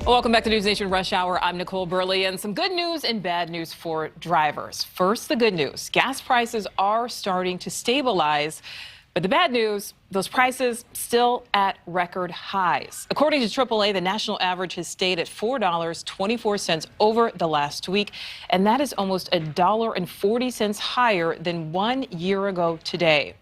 Welcome back to NewsNation Rush Hour. I'm Nicole Burley, and some good news and bad news for drivers. First, the good news. Gas prices are starting to stabilize, but the bad news, those prices still at record highs. According to AAA, the national average has stayed at $4.24 over the last week, and that is almost $1.40 higher than 1 year ago today.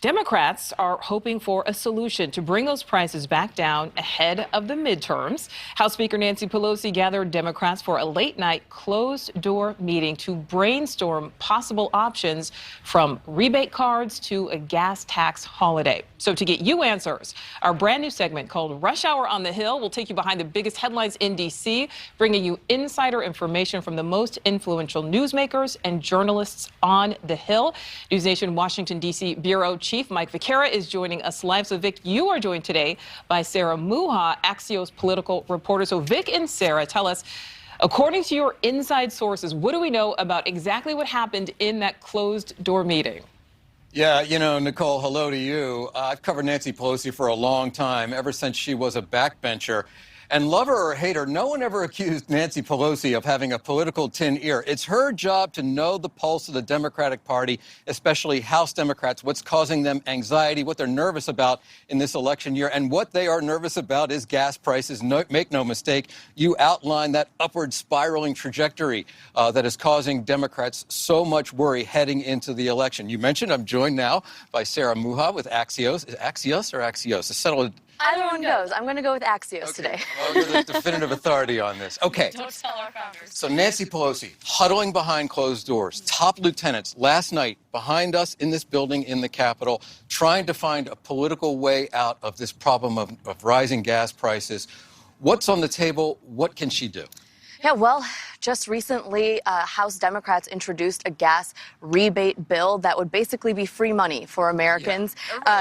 Democrats are hoping for a solution to bring those prices back down ahead of the midterms. House Speaker Nancy Pelosi gathered Democrats for a late-night closed-door meeting to brainstorm possible options from rebate cards to a gas tax holiday. So to get you answers, our brand new segment called Rush Hour on the Hill will take you behind the biggest headlines in D.C., bringing you insider information from the most influential newsmakers and journalists on the Hill. NewsNation Washington, D.C. Bureau Chief Mike Vaquera is joining us live. So, Vic, you are joined today by Sarah Mucha, Axios political reporter. So, Vic and Sarah, tell us, according to your inside sources, what do we know about exactly what happened in that closed-door meeting? Yeah, you know, Nicole, hello to you. I've covered Nancy Pelosi for a long time, ever since she was a backbencher. And love her or hate her, no one ever accused Nancy Pelosi of having a political tin ear. It's her job to know the pulse of the Democratic Party, especially House Democrats, what's causing them anxiety, what they're nervous about in this election year. And what they are nervous about is gas prices. Make no mistake, you outlined that upward spiraling trajectory that is causing Democrats so much worry heading into the election. You mentioned I'm joined now by Sarah Mucha with Axios. Is it Axios or Axios? Either one goes. I'm going to go with Axios today. Well, you're the definitive authority on this. Okay. Don't tell our founders. So Nancy Pelosi huddling behind closed doors, top lieutenants last night behind us in this building in the Capitol, trying to find a political way out of this problem of rising gas prices. What's on the table? What can she do? Yeah, well, just recently, House Democrats introduced a gas rebate bill that would basically be free money for Americans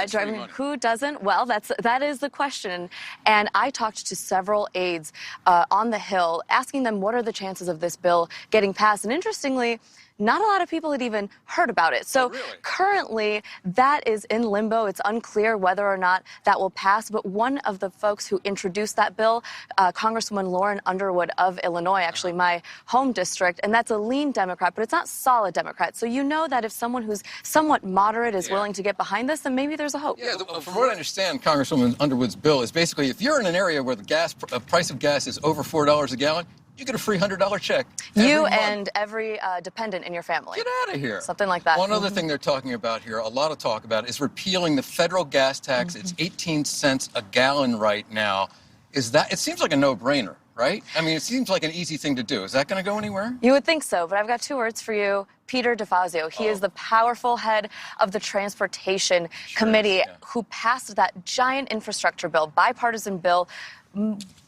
driving. Who doesn't? Well, that is the question. And I talked to several aides on the Hill, asking them what are the chances of this bill getting passed. And interestingly, not a lot of people had even heard about it. So currently, that is in limbo. It's unclear whether or not that will pass. But one of the folks who introduced that bill, Congresswoman Lauren Underwood of Illinois, actually my home district, and that's a lean Democrat, but it's not solid Democrat. So you know that if someone who's somewhat moderate is willing to get behind this, then maybe there's a hope. Yeah, from what I understand, Congresswoman Underwood's bill is basically if you're in an area where the price of gas is over $4 a gallon, you get a free $100 check. You and every dependent in your family. Get out of here. Something like that. One other thing they're talking about here, a lot of talk about, is repealing the federal gas tax. It's 18 cents a gallon right now. It seems like a no-brainer, right? I mean, it seems like an easy thing to do. Is that going to go anywhere? You would think so, but I've got two words for you. Peter DeFazio. He is the powerful head of the Transportation Committee who passed that giant infrastructure bill, bipartisan bill,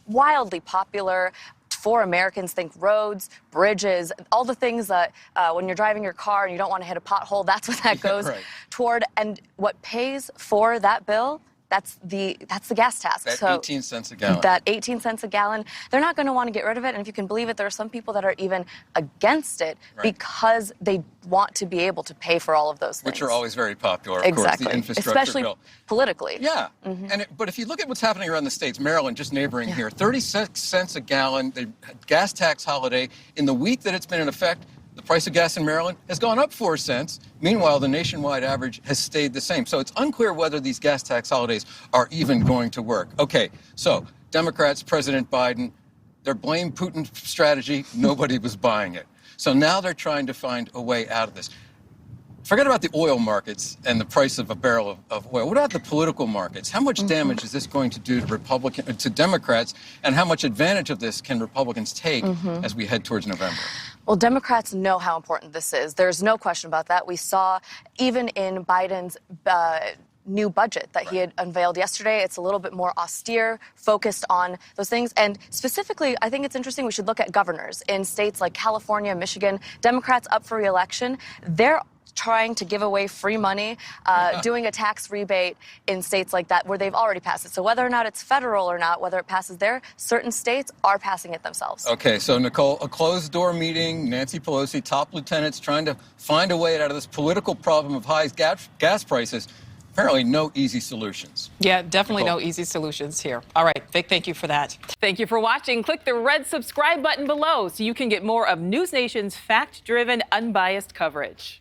wildly popular for Americans. Think roads, bridges, all the things that when you're driving your car and you don't want to hit a pothole, that's what that goes toward. And what pays for that bill, that's the gas tax. That 18 cents a gallon. That 18 cents a gallon. They're not going to want to get rid of it. And if you can believe it, there are some people that are even against it because they want to be able to pay for all of those things. Which are always very popular, of course, the infrastructure especially bill. Politically. Yeah. But if you look at what's happening around the states, Maryland, just neighboring here, 36 cents a gallon, the gas tax holiday. In the week that it's been in effect, the price of gas in Maryland has gone up 4 cents. Meanwhile, the nationwide average has stayed the same. So it's unclear whether these gas tax holidays are even going to work. Okay, so Democrats, President Biden, their blame Putin strategy, nobody was buying it. So now they're trying to find a way out of this. Forget about the oil markets and the price of a barrel of oil. What about the political markets? How much damage is this going to do to Democrats, and how much advantage of this can Republicans take as we head towards November? Well, Democrats know how important this is. There's no question about that. We saw even in Biden's new budget that he had unveiled yesterday. It's a little bit more austere, focused on those things. And specifically, I think it's interesting, we should look at governors in states like California, Michigan. Democrats up for re-election, they're trying to give away free money, doing a tax rebate in states like that where they've already passed it. So whether or not it's federal or not, whether it passes there, certain states are passing it themselves. Okay, so Nicole, a closed-door meeting, Nancy Pelosi, top lieutenants trying to find a way out of this political problem of high gas prices. apparently no easy solutions. Yeah, definitely no easy solutions here. All right, Vic, thank you for that. Thank you for watching. Click the red subscribe button below so you can get more of NewsNation's fact-driven, unbiased coverage.